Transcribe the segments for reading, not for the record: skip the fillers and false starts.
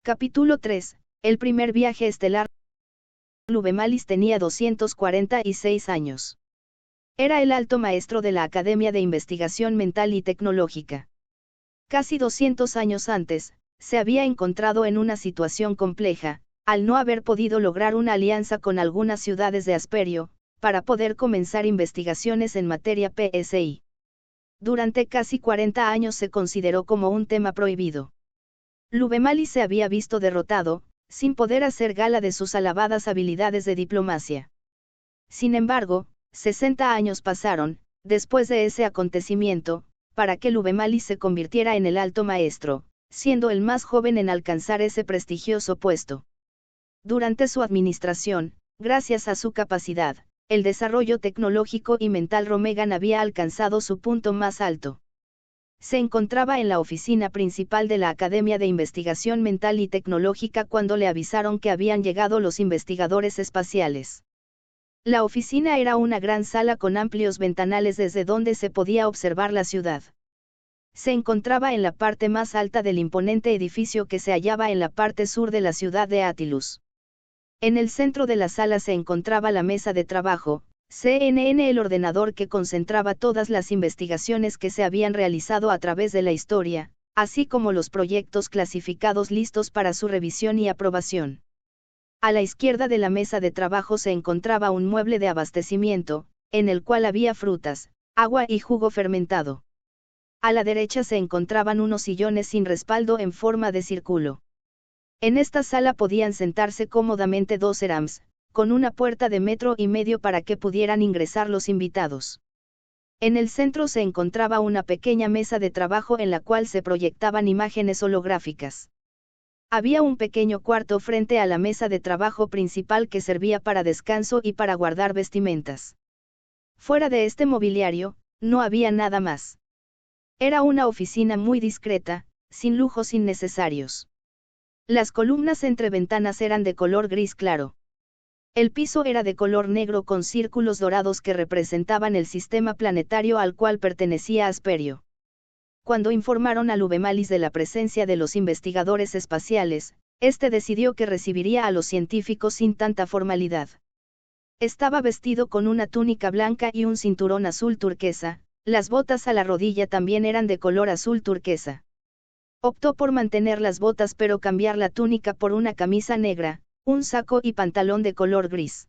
Capítulo 3. El primer viaje estelar. Lubemalis tenía 246 años. Era el alto maestro de la Academia de Investigación Mental y Tecnológica. Casi 200 años antes, se había encontrado en una situación compleja, al no haber podido lograr una alianza con algunas ciudades de Asperio, para poder comenzar investigaciones en materia PSI. Durante casi 40 años se consideró como un tema prohibido. Lubemalis se había visto derrotado, sin poder hacer gala de sus alabadas habilidades de diplomacia. Sin embargo, 60 años pasaron, después de ese acontecimiento, para que Lubemalis se convirtiera en el alto maestro, siendo el más joven en alcanzar ese prestigioso puesto. Durante su administración, gracias a su capacidad, el desarrollo tecnológico y mental Romegan había alcanzado su punto más alto. Se encontraba en la oficina principal de la Academia de Investigación Mental y Tecnológica cuando le avisaron que habían llegado los investigadores espaciales. La oficina era una gran sala con amplios ventanales desde donde se podía observar la ciudad. Se encontraba en la parte más alta del imponente edificio que se hallaba en la parte sur de la ciudad de Atilus. En el centro de la sala se encontraba la mesa de trabajo, CNN, el ordenador que concentraba todas las investigaciones que se habían realizado a través de la historia, así como los proyectos clasificados listos para su revisión y aprobación. A la izquierda de la mesa de trabajo se encontraba un mueble de abastecimiento, en el cual había frutas, agua y jugo fermentado. A la derecha se encontraban unos sillones sin respaldo en forma de círculo. En esta sala podían sentarse cómodamente 2 serams, con una puerta de 1,5 metros para que pudieran ingresar los invitados. En el centro se encontraba una pequeña mesa de trabajo en la cual se proyectaban imágenes holográficas. Había un pequeño cuarto frente a la mesa de trabajo principal que servía para descanso y para guardar vestimentas. Fuera de este mobiliario, no había nada más. Era una oficina muy discreta, sin lujos innecesarios. Las columnas entre ventanas eran de color gris claro. El piso era de color negro con círculos dorados que representaban el sistema planetario al cual pertenecía Asperio. Cuando informaron a Lubemalis de la presencia de los investigadores espaciales, este decidió que recibiría a los científicos sin tanta formalidad. Estaba vestido con una túnica blanca y un cinturón azul turquesa, las botas a la rodilla también eran de color azul turquesa. Optó por mantener las botas pero cambiar la túnica por una camisa negra, un saco y pantalón de color gris.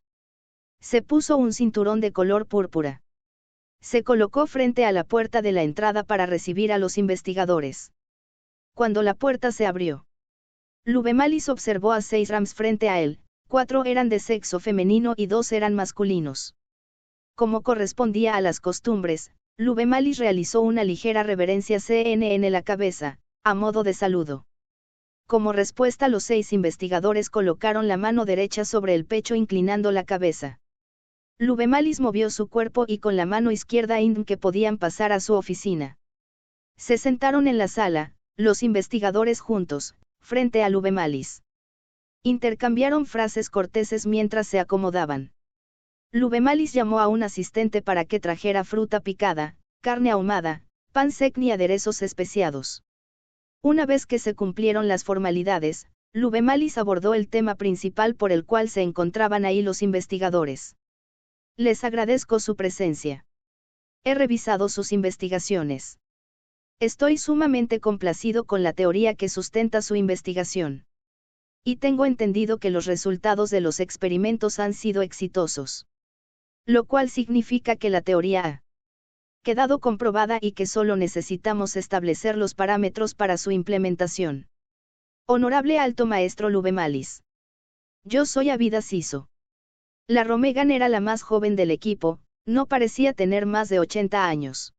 Se puso un cinturón de color púrpura. Se colocó frente a la puerta de la entrada para recibir a los investigadores. Cuando la puerta se abrió, Lubemalis observó a 6 rams frente a él, 4 eran de sexo femenino y 2 eran masculinos. Como correspondía a las costumbres, Lubemalis realizó una ligera reverencia en la cabeza, a modo de saludo. Como respuesta, los 6 investigadores colocaron la mano derecha sobre el pecho inclinando la cabeza. Lubemalis movió su cuerpo y con la mano izquierda indicó que podían pasar a su oficina. Se sentaron en la sala, los investigadores juntos, frente a Lubemalis. Intercambiaron frases corteses mientras se acomodaban. Lubemalis llamó a un asistente para que trajera fruta picada, carne ahumada, pan seco y aderezos especiados. Una vez que se cumplieron las formalidades, Lubemalis abordó el tema principal por el cual se encontraban ahí los investigadores. Les agradezco su presencia. He revisado sus investigaciones. Estoy sumamente complacido con la teoría que sustenta su investigación. Y tengo entendido que los resultados de los experimentos han sido exitosos. Lo cual significa que la teoría ha quedado comprobada y que solo necesitamos establecer los parámetros para su implementación. Honorable Alto Maestro Lubemalis. Yo soy Abida Siso. La Romegan era la más joven del equipo, no parecía tener más de 80 años.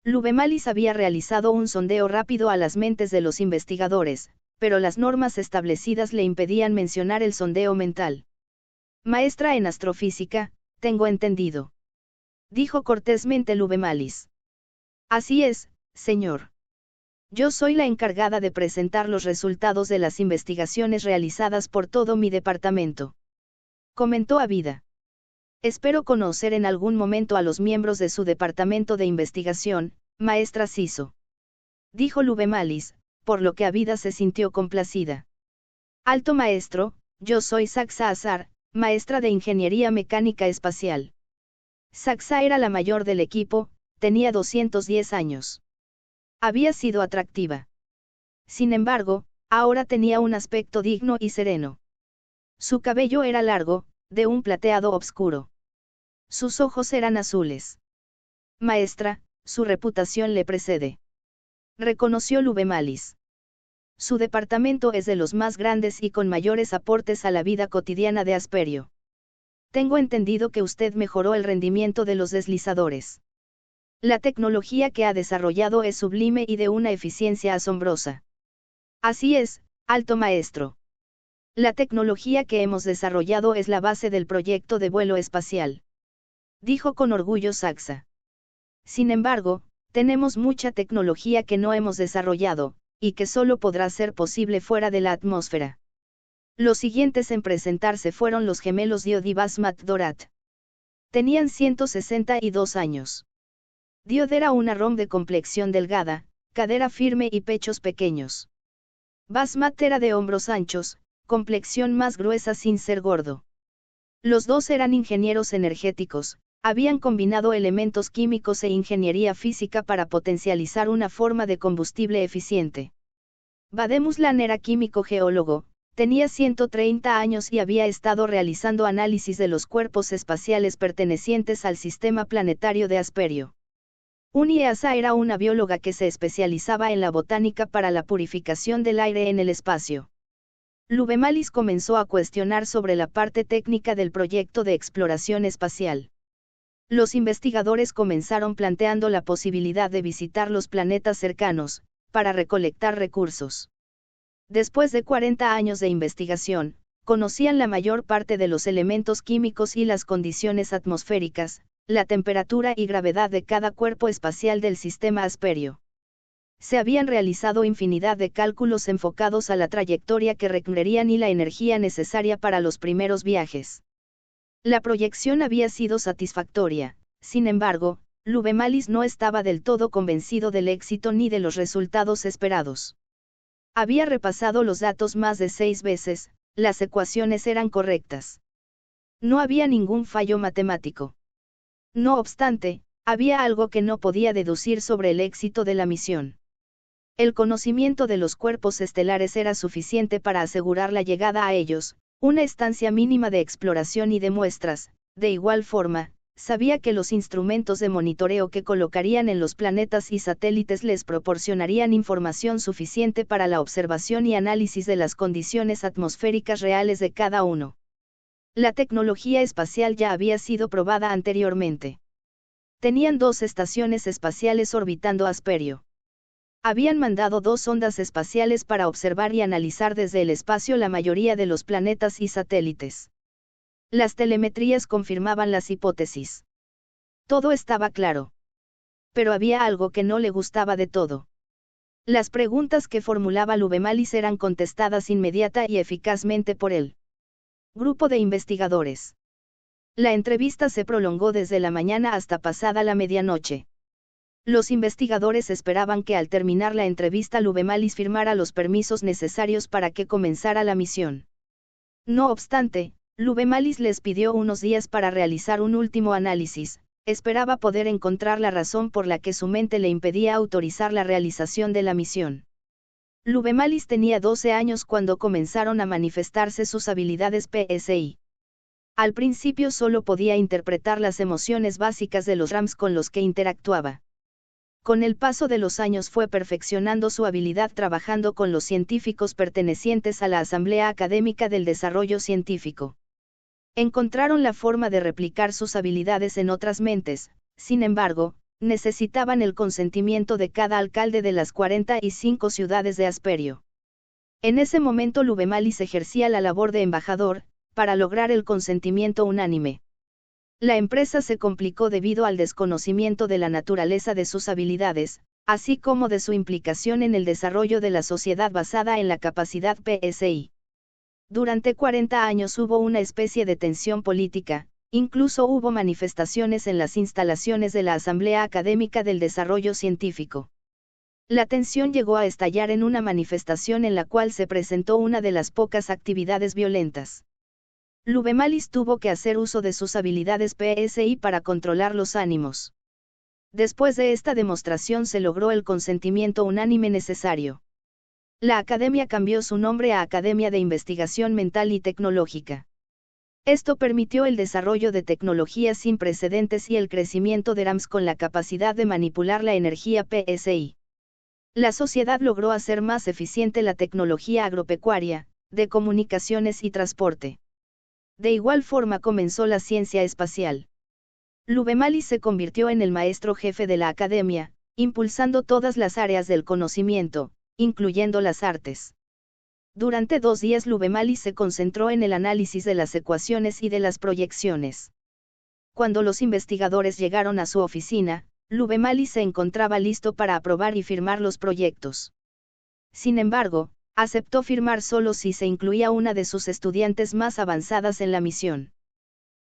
Lubemalis había realizado un sondeo rápido a las mentes de los investigadores, pero las normas establecidas le impedían mencionar el sondeo mental. Maestra en astrofísica, tengo entendido. Dijo cortésmente Lubemalis. Así es, señor. Yo soy la encargada de presentar los resultados de las investigaciones realizadas por todo mi departamento. Comentó Abida. Espero conocer en algún momento a los miembros de su departamento de investigación, maestra Siso. Dijo Lubemalis, por lo que Abida se sintió complacida. Alto maestro, yo soy Saxa Azar, maestra de Ingeniería Mecánica Espacial. Saxa era la mayor del equipo, tenía 210 años. Había sido atractiva. Sin embargo, ahora tenía un aspecto digno y sereno. Su cabello era largo, de un plateado oscuro. Sus ojos eran azules. Maestra, su reputación le precede. Reconoció Lubemalis. Su departamento es de los más grandes y con mayores aportes a la vida cotidiana de Asperio. Tengo entendido que usted mejoró el rendimiento de los deslizadores. La tecnología que ha desarrollado es sublime y de una eficiencia asombrosa. Así es, alto maestro. La tecnología que hemos desarrollado es la base del proyecto de vuelo espacial. Dijo con orgullo Saxa. Sin embargo, tenemos mucha tecnología que no hemos desarrollado, y que solo podrá ser posible fuera de la atmósfera. Los siguientes en presentarse fueron los gemelos Diod y Basmat Dorat. Tenían 162 años. Diod era una rom de complexión delgada, cadera firme y pechos pequeños. Basmat era de hombros anchos, complexión más gruesa sin ser gordo. Los dos eran ingenieros energéticos, habían combinado elementos químicos e ingeniería física para potencializar una forma de combustible eficiente. Vademuslan era químico geólogo, tenía 130 años y había estado realizando análisis de los cuerpos espaciales pertenecientes al sistema planetario de Asperio. Unieasa era una bióloga que se especializaba en la botánica para la purificación del aire en el espacio. Lubemalis comenzó a cuestionar sobre la parte técnica del proyecto de exploración espacial. Los investigadores comenzaron planteando la posibilidad de visitar los planetas cercanos, para recolectar recursos. Después de 40 años de investigación, conocían la mayor parte de los elementos químicos y las condiciones atmosféricas, la temperatura y gravedad de cada cuerpo espacial del sistema Asperio. Se habían realizado infinidad de cálculos enfocados a la trayectoria que requerirían y la energía necesaria para los primeros viajes. La proyección había sido satisfactoria, sin embargo, Lubemalis no estaba del todo convencido del éxito ni de los resultados esperados. Había repasado los datos más de 6 veces, las ecuaciones eran correctas. No había ningún fallo matemático. No obstante, había algo que no podía deducir sobre el éxito de la misión. El conocimiento de los cuerpos estelares era suficiente para asegurar la llegada a ellos, una estancia mínima de exploración y de muestras. De igual forma, sabía que los instrumentos de monitoreo que colocarían en los planetas y satélites les proporcionarían información suficiente para la observación y análisis de las condiciones atmosféricas reales de cada uno. La tecnología espacial ya había sido probada anteriormente. Tenían 2 estaciones espaciales orbitando Asperio. Habían mandado 2 sondas espaciales para observar y analizar desde el espacio la mayoría de los planetas y satélites. Las telemetrías confirmaban las hipótesis. Todo estaba claro. Pero había algo que no le gustaba de todo. Las preguntas que formulaba Lubemalis eran contestadas inmediata y eficazmente por él. Grupo de investigadores. La entrevista se prolongó desde la mañana hasta pasada la medianoche. Los investigadores esperaban que al terminar la entrevista Lubemalis firmara los permisos necesarios para que comenzara la misión. No obstante, Lubemalis les pidió unos días para realizar un último análisis. Esperaba poder encontrar la razón por la que su mente le impedía autorizar la realización de la misión. Lubemalis tenía 12 años cuando comenzaron a manifestarse sus habilidades PSI. Al principio solo podía interpretar las emociones básicas de los RAMs con los que interactuaba. Con el paso de los años fue perfeccionando su habilidad trabajando con los científicos pertenecientes a la Asamblea Académica del Desarrollo Científico. Encontraron la forma de replicar sus habilidades en otras mentes, sin embargo, necesitaban el consentimiento de cada alcalde de las 45 ciudades de Asperio. En ese momento Lubemalis ejercía la labor de embajador, para lograr el consentimiento unánime. La empresa se complicó debido al desconocimiento de la naturaleza de sus habilidades, así como de su implicación en el desarrollo de la sociedad basada en la capacidad PSI. Durante 40 años hubo una especie de tensión política, incluso hubo manifestaciones en las instalaciones de la Asamblea Académica del Desarrollo Científico. La tensión llegó a estallar en una manifestación en la cual se presentó una de las pocas actividades violentas. Lubemalis tuvo que hacer uso de sus habilidades PSI para controlar los ánimos. Después de esta demostración se logró el consentimiento unánime necesario. La academia cambió su nombre a Academia de Investigación Mental y Tecnológica. Esto permitió el desarrollo de tecnologías sin precedentes y el crecimiento de RAMs con la capacidad de manipular la energía PSI. La sociedad logró hacer más eficiente la tecnología agropecuaria, de comunicaciones y transporte. De igual forma comenzó la ciencia espacial. Lubemalis se convirtió en el maestro jefe de la academia, impulsando todas las áreas del conocimiento, incluyendo las artes. Durante 2 días Lubemalis se concentró en el análisis de las ecuaciones y de las proyecciones. Cuando los investigadores llegaron a su oficina, Lubemalis se encontraba listo para aprobar y firmar los proyectos. Sin embargo, aceptó firmar solo si se incluía una de sus estudiantes más avanzadas en la misión.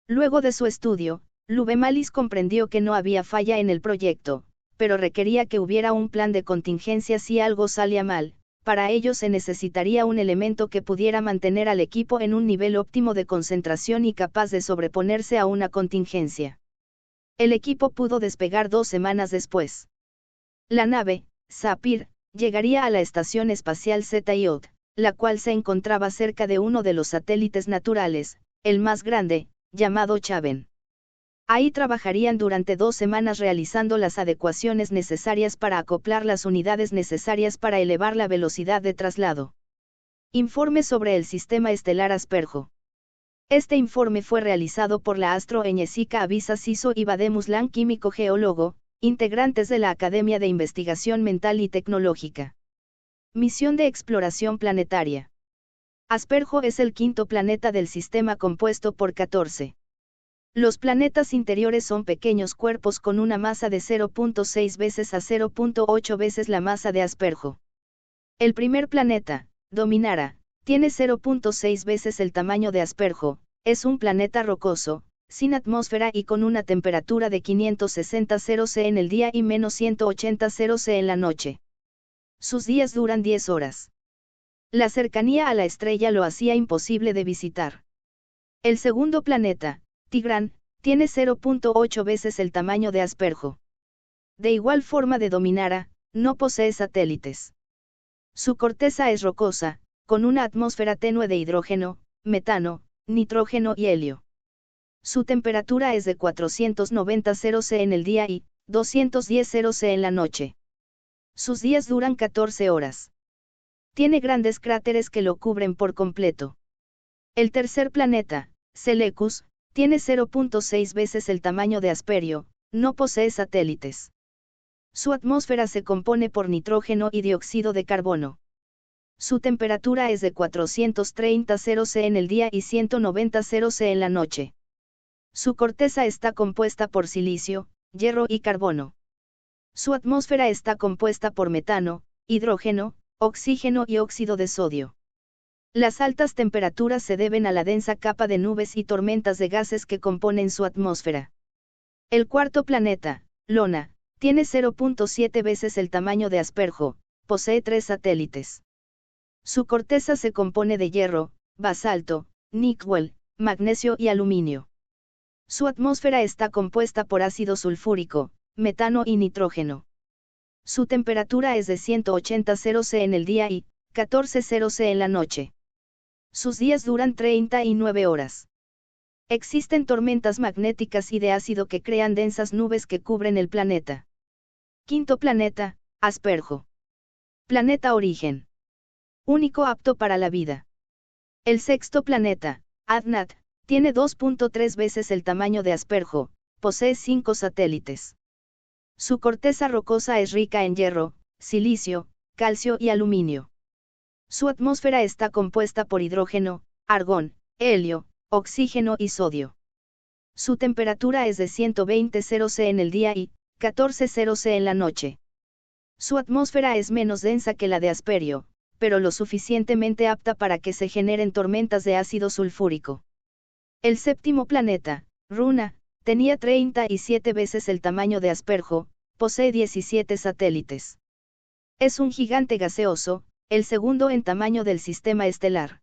Luego de su estudio, Lubemalis comprendió que no había falla en el proyecto, pero requería que hubiera un plan de contingencia si algo salía mal. Para ello se necesitaría un elemento que pudiera mantener al equipo en un nivel óptimo de concentración y capaz de sobreponerse a una contingencia. El equipo pudo despegar 2 semanas después. La nave, Sapir, llegaría a la estación espacial ZIOT, la cual se encontraba cerca de uno de los satélites naturales, el más grande, llamado Chaven. Ahí trabajarían durante 2 semanas realizando las adecuaciones necesarias para acoplar las unidades necesarias para elevar la velocidad de traslado. Informe sobre el sistema estelar Asperjo. Este informe fue realizado por la astro Eñesica Avisa Siso y Vademuslan, químico geólogo, integrantes de la Academia de Investigación Mental y Tecnológica. Misión de exploración planetaria. Asperjo es el 5º planeta del sistema compuesto por 14. Los planetas interiores son pequeños cuerpos con una masa de 0.6 veces a 0.8 veces la masa de Asperjo. El primer planeta, Dominara, tiene 0.6 veces el tamaño de Asperjo, es un planeta rocoso, sin atmósfera y con una temperatura de 560 C en el día y menos 180 C en la noche. Sus días duran 10 horas. La cercanía a la estrella lo hacía imposible de visitar. El segundo planeta, Tigrán, tiene 0.8 veces el tamaño de Asperjo. De igual forma de Dominara, no posee satélites. Su corteza es rocosa, con una atmósfera tenue de hidrógeno, metano, nitrógeno y helio. Su temperatura es de 490 C en el día y 210 C en la noche. Sus días duran 14 horas. Tiene grandes cráteres que lo cubren por completo. El tercer planeta, Selecus, tiene 0.6 veces el tamaño de Asperio, no posee satélites. Su atmósfera se compone por nitrógeno y dióxido de carbono. Su temperatura es de 430 C en el día y 190 C en la noche. Su corteza está compuesta por silicio, hierro y carbono. Su atmósfera está compuesta por metano, hidrógeno, oxígeno y óxido de sodio. Las altas temperaturas se deben a la densa capa de nubes y tormentas de gases que componen su atmósfera. El cuarto planeta, Lona, tiene 0.7 veces el tamaño de Asperjo, posee 3 satélites. Su corteza se compone de hierro, basalto, níquel, magnesio y aluminio. Su atmósfera está compuesta por ácido sulfúrico, metano y nitrógeno. Su temperatura es de 180 C en el día y 14 C en la noche. Sus días duran 39 horas. Existen tormentas magnéticas y de ácido que crean densas nubes que cubren el planeta. Quinto planeta, Asperjo. Planeta origen. Único apto para la vida. El sexto planeta, Adnat, tiene 2.3 veces el tamaño de Asperjo, posee 5 satélites. Su corteza rocosa es rica en hierro, silicio, calcio y aluminio. Su atmósfera está compuesta por hidrógeno, argón, helio, oxígeno y sodio. Su temperatura es de 120 C en el día y 14 C en la noche. Su atmósfera es menos densa que la de Asperio, pero lo suficientemente apta para que se generen tormentas de ácido sulfúrico. El séptimo planeta, Runa, tenía 37 veces el tamaño de Asperjo, posee 17 satélites. Es un gigante gaseoso, el segundo en tamaño del sistema estelar.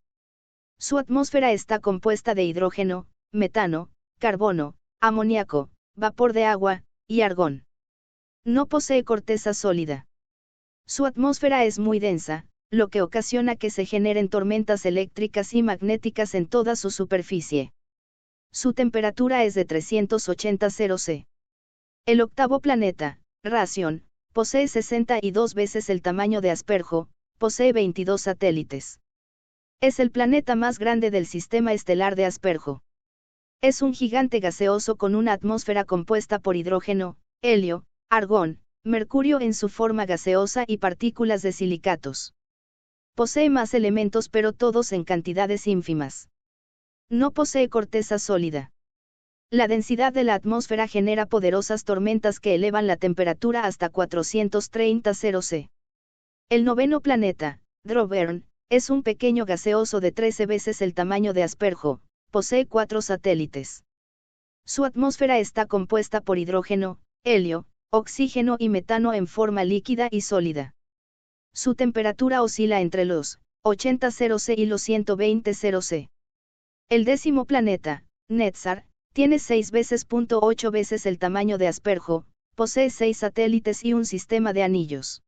Su atmósfera está compuesta de hidrógeno, metano, carbono, amoníaco, vapor de agua, y argón. No posee corteza sólida. Su atmósfera es muy densa, lo que ocasiona que se generen tormentas eléctricas y magnéticas en toda su superficie. Su temperatura es de 380 C. El octavo planeta, Ración, posee 62 veces el tamaño de Asperjo, posee 22 satélites. Es el planeta más grande del sistema estelar de Asperjo. Es un gigante gaseoso con una atmósfera compuesta por hidrógeno, helio, argón, mercurio en su forma gaseosa y partículas de silicatos. Posee más elementos pero todos en cantidades ínfimas. No posee corteza sólida. La densidad de la atmósfera genera poderosas tormentas que elevan la temperatura hasta 430 C. El noveno planeta, Drovern, es un pequeño gaseoso de 13 veces el tamaño de Asperjo, posee 4 satélites. Su atmósfera está compuesta por hidrógeno, helio, oxígeno y metano en forma líquida y sólida. Su temperatura oscila entre los 80 C y los 120 C. El décimo planeta, Netzar, tiene 6,8 veces el tamaño de Asperjo, posee 6 satélites y un sistema de anillos.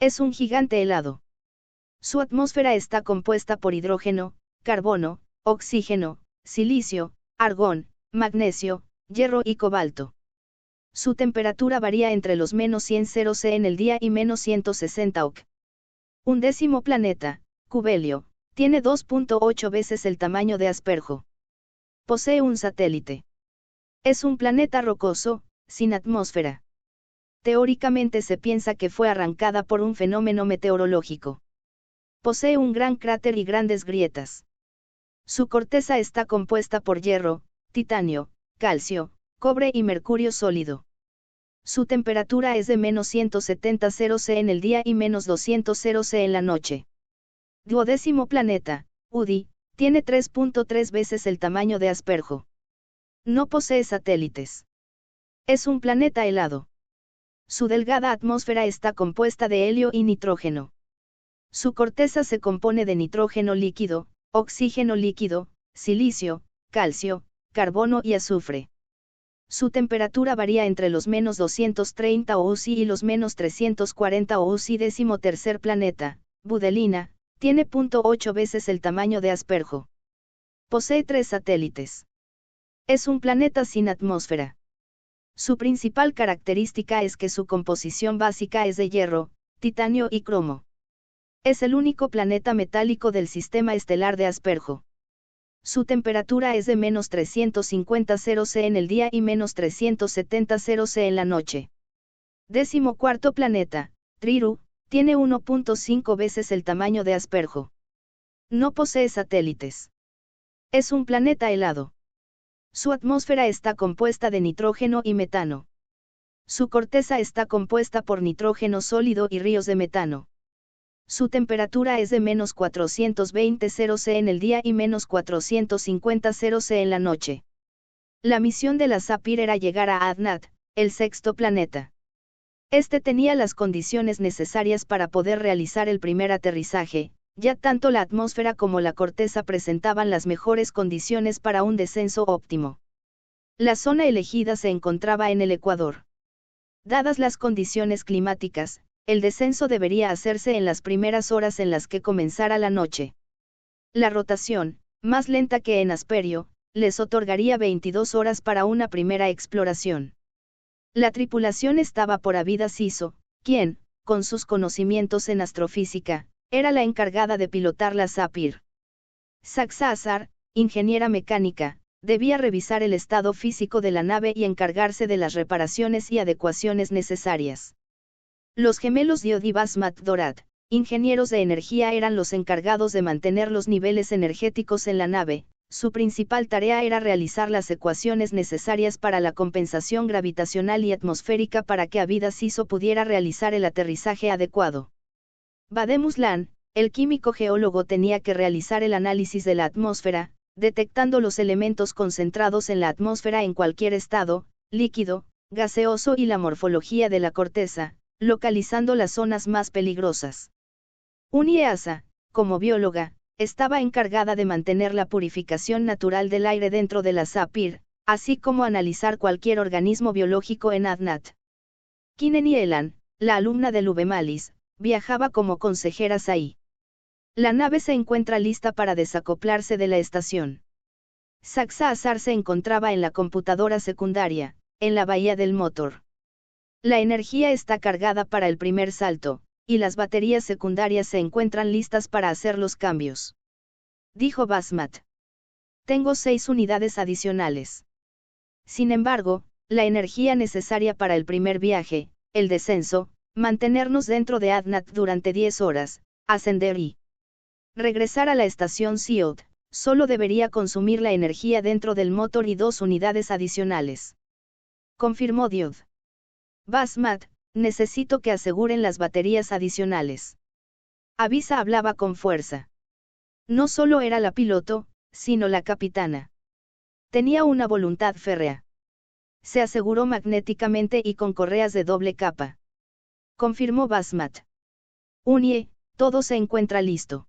Es un gigante helado. Su atmósfera está compuesta por hidrógeno, carbono, oxígeno, silicio, argón, magnesio, hierro y cobalto. Su temperatura varía entre los -100 C en el día y -160 oC. Un décimo planeta, Cubelio, tiene 2,8 veces el tamaño de Asperjo. Posee un satélite. Es un planeta rocoso, sin atmósfera. Teóricamente se piensa que fue arrancada por un fenómeno meteorológico. Posee un gran cráter y grandes grietas. Su corteza está compuesta por hierro, titanio, calcio, cobre y mercurio sólido. Su temperatura es de -170 C en el día y -200 C en la noche. Duodécimo planeta, Udi, tiene 3,3 veces el tamaño de Asperjo. No posee satélites. Es un planeta helado. Su delgada atmósfera está compuesta de helio y nitrógeno. Su corteza se compone de nitrógeno líquido, oxígeno líquido, silicio, calcio, carbono y azufre. Su temperatura varía entre los -230 UCI y los -340 UCI. Décimo tercer planeta, Budelina, tiene 0,8 veces el tamaño de Asperjo. Posee 3 satélites. Es un planeta sin atmósfera. Su principal característica es que su composición básica es de hierro, titanio y cromo. Es el único planeta metálico del sistema estelar de Asperjo. Su temperatura es de -350 C en el día y -370 C en la noche. Décimo cuarto planeta, Triru, tiene 1,5 veces el tamaño de Asperjo. No posee satélites. Es un planeta helado. Su atmósfera está compuesta de nitrógeno y metano. Su corteza está compuesta por nitrógeno sólido y ríos de metano. Su temperatura es de -420 C en el día y -450 C en la noche. La misión de la Sapir era llegar a Adnat, el sexto planeta. Este tenía las condiciones necesarias para poder realizar el primer aterrizaje, ya tanto la atmósfera como la corteza presentaban las mejores condiciones para un descenso óptimo. La zona elegida se encontraba en el Ecuador. Dadas las condiciones climáticas, el descenso debería hacerse en las primeras horas en las que comenzara la noche. La rotación, más lenta que en Asperio, les otorgaría 22 horas para una primera exploración. La tripulación estaba por Abida Siso, quien, con sus conocimientos en astrofísica, era la encargada de pilotar la Sapir. Saxa Azar, ingeniera mecánica, debía revisar el estado físico de la nave y encargarse de las reparaciones y adecuaciones necesarias. Los gemelos Diodi Basmat Dorat, ingenieros de energía, eran los encargados de mantener los niveles energéticos en la nave. Su principal tarea era realizar las ecuaciones necesarias para la compensación gravitacional y atmosférica para que Abida Siso pudiera realizar el aterrizaje adecuado. Bademuslan, el químico geólogo, tenía que realizar el análisis de la atmósfera, detectando los elementos concentrados en la atmósfera en cualquier estado, líquido, gaseoso, y la morfología de la corteza, localizando las zonas más peligrosas. UNIEASA, como bióloga, estaba encargada de mantener la purificación natural del aire dentro de la SAPIR, así como analizar cualquier organismo biológico en ADNAT. Kineni Elan, la alumna de Lubemalis, viajaba como consejeras ahí. La nave se encuentra lista para desacoplarse de la estación. Saxa Azar se encontraba en la computadora secundaria, en la bahía del motor. La energía está cargada para el primer salto, y las baterías secundarias se encuentran listas para hacer los cambios. Dijo Basmat. Tengo 6 unidades adicionales. Sin embargo, la energía necesaria para el primer viaje, el descenso, mantenernos dentro de ADNAT durante 10 horas, ascender y regresar a la estación SIOD, solo debería consumir la energía dentro del motor y 2 unidades adicionales. Confirmó Diod. Basmat, necesito que aseguren las baterías adicionales. Avisa hablaba con fuerza. No solo era la piloto, sino la capitana. Tenía una voluntad férrea. Se aseguró magnéticamente y con correas de doble capa. Confirmó Basmat. Unie, todo se encuentra listo.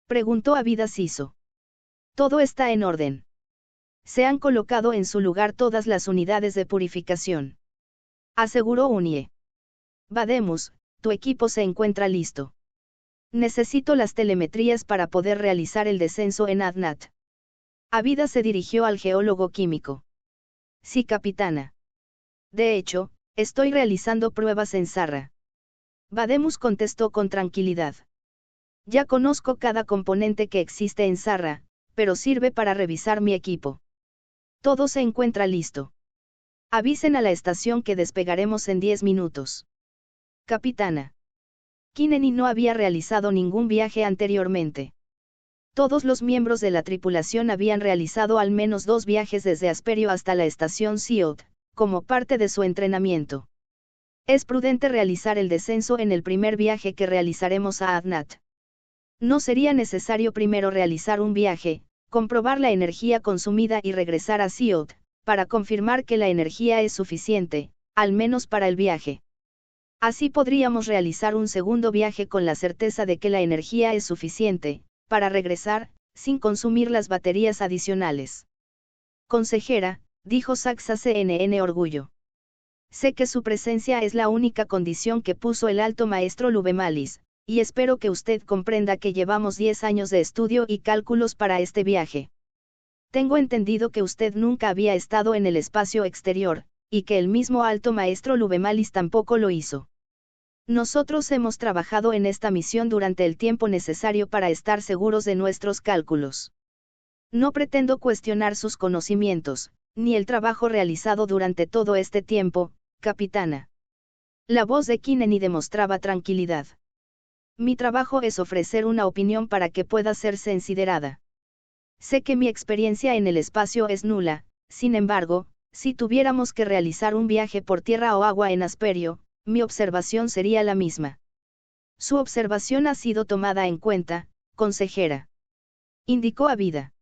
Preguntó Avida Siso. Todo está en orden. Se han colocado en su lugar todas las unidades de purificación. Aseguró Unie. Vademus, tu equipo se encuentra listo. Necesito las telemetrías para poder realizar el descenso en ADNAT. Avida se dirigió al geólogo químico. Sí, capitana. De hecho, estoy realizando pruebas en Sarra. Vademus contestó con tranquilidad. Ya conozco cada componente que existe en Sarra, pero sirve para revisar mi equipo. Todo se encuentra listo. Avisen a la estación que despegaremos en 10 minutos. Capitana. Kineni no había realizado ningún viaje anteriormente. Todos los miembros de la tripulación habían realizado al menos 2 viajes desde Asperio hasta la estación SIOD, como parte de su entrenamiento. Es prudente realizar el descenso en el primer viaje que realizaremos a ADNAT. No sería necesario primero realizar un viaje, comprobar la energía consumida y regresar a SIOD, para confirmar que la energía es suficiente, al menos para el viaje. Así podríamos realizar un segundo viaje con la certeza de que la energía es suficiente, para regresar, sin consumir las baterías adicionales. Consejera, dijo Saxa CNN Orgullo. Sé que su presencia es la única condición que puso el alto maestro Lubemalis, y espero que usted comprenda que llevamos 10 años de estudio y cálculos para este viaje. Tengo entendido que usted nunca había estado en el espacio exterior, y que el mismo alto maestro Lubemalis tampoco lo hizo. Nosotros hemos trabajado en esta misión durante el tiempo necesario para estar seguros de nuestros cálculos. No pretendo cuestionar sus conocimientos, ni el trabajo realizado durante todo este tiempo, capitana. La voz de Kineni demostraba tranquilidad. Mi trabajo es ofrecer una opinión para que pueda ser considerada. Sé que mi experiencia en el espacio es nula, sin embargo, si tuviéramos que realizar un viaje por tierra o agua en Asperio, mi observación sería la misma. Su observación ha sido tomada en cuenta, consejera. Indicó Avida.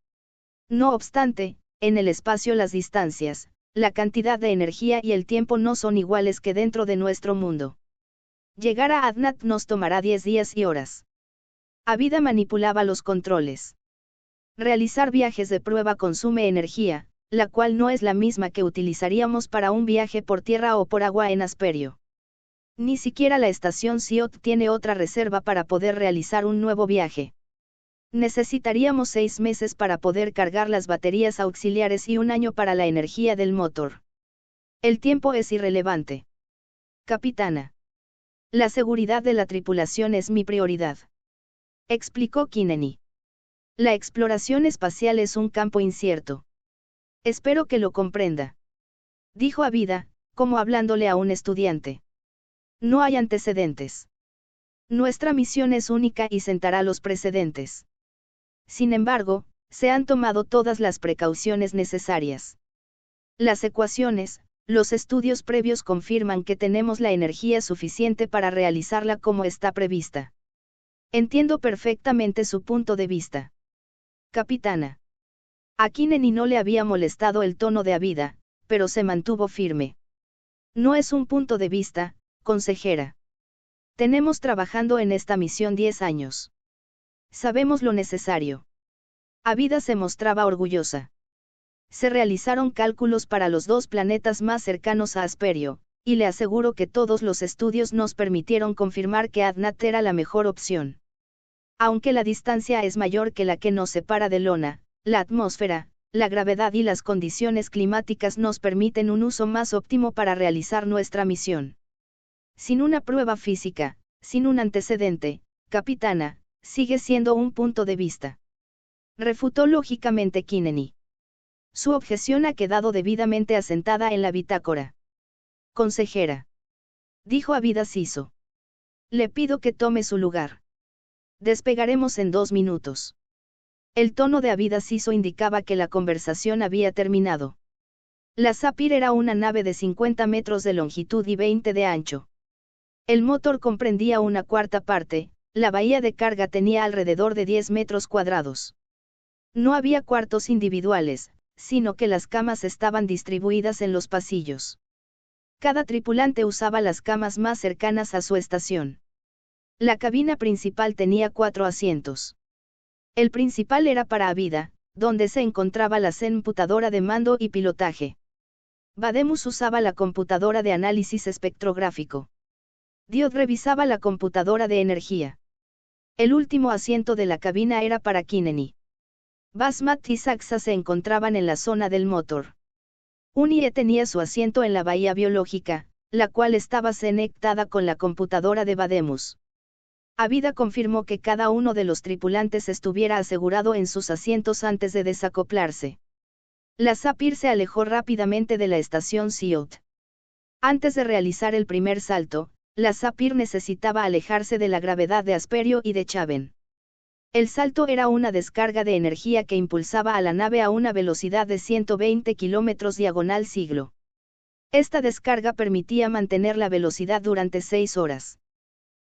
No obstante, en el espacio las distancias, la cantidad de energía y el tiempo no son iguales que dentro de nuestro mundo. Llegar a ADNAT nos tomará 10 días y horas. Avida manipulaba los controles. Realizar viajes de prueba consume energía, la cual no es la misma que utilizaríamos para un viaje por tierra o por agua en Asperio. Ni siquiera la estación SIOD tiene otra reserva para poder realizar un nuevo viaje. Necesitaríamos 6 meses para poder cargar las baterías auxiliares y 1 año para la energía del motor. El tiempo es irrelevante. Capitana. La seguridad de la tripulación es mi prioridad. Explicó Kineni. La exploración espacial es un campo incierto. Espero que lo comprenda. Dijo Avida, como hablándole a un estudiante. No hay antecedentes. Nuestra misión es única y sentará los precedentes. Sin embargo, se han tomado todas las precauciones necesarias. Las ecuaciones, los estudios previos confirman que tenemos la energía suficiente para realizarla como está prevista. Entiendo perfectamente su punto de vista. Capitana. A Kineni no le había molestado el tono de Avida, pero se mantuvo firme. No es un punto de vista, consejera. Tenemos trabajando en esta misión 10 años. Sabemos lo necesario. Avida se mostraba orgullosa. Se realizaron cálculos para los dos planetas más cercanos a Asperio, y le aseguro que todos los estudios nos permitieron confirmar que Adnat era la mejor opción. Aunque la distancia es mayor que la que nos separa de Lona, la atmósfera, la gravedad y las condiciones climáticas nos permiten un uso más óptimo para realizar nuestra misión. Sin una prueba física, sin un antecedente, capitana, sigue siendo un punto de vista. Refutó lógicamente Kineni. Su objeción ha quedado debidamente asentada en la bitácora. Consejera. Dijo Avida Siso. Le pido que tome su lugar. Despegaremos en 2 minutos. El tono de Avida Siso indicaba que la conversación había terminado. La Sapir era una nave de 50 metros de longitud y 20 de ancho. El motor comprendía una cuarta parte, la bahía de carga tenía alrededor de 10 metros cuadrados. No había cuartos individuales, sino que las camas estaban distribuidas en los pasillos. Cada tripulante usaba las camas más cercanas a su estación. La cabina principal tenía 4 asientos. El principal era para Avida, donde se encontraba la computadora de mando y pilotaje. Vademus usaba la computadora de análisis espectrográfico. Diod revisaba la computadora de energía. El último asiento de la cabina era para Kineni. Basmat y Saxa se encontraban en la zona del motor. Unie tenía su asiento en la bahía biológica, la cual estaba conectada con la computadora de Vademus. Avida confirmó que cada uno de los tripulantes estuviera asegurado en sus asientos antes de desacoplarse. La Sapir se alejó rápidamente de la estación Siot. Antes de realizar el primer salto, la Sapir necesitaba alejarse de la gravedad de Asperio y de Chaven. El salto era una descarga de energía que impulsaba a la nave a una velocidad de 120 kilómetros diagonal siglo. Esta descarga permitía mantener la velocidad durante 6 horas.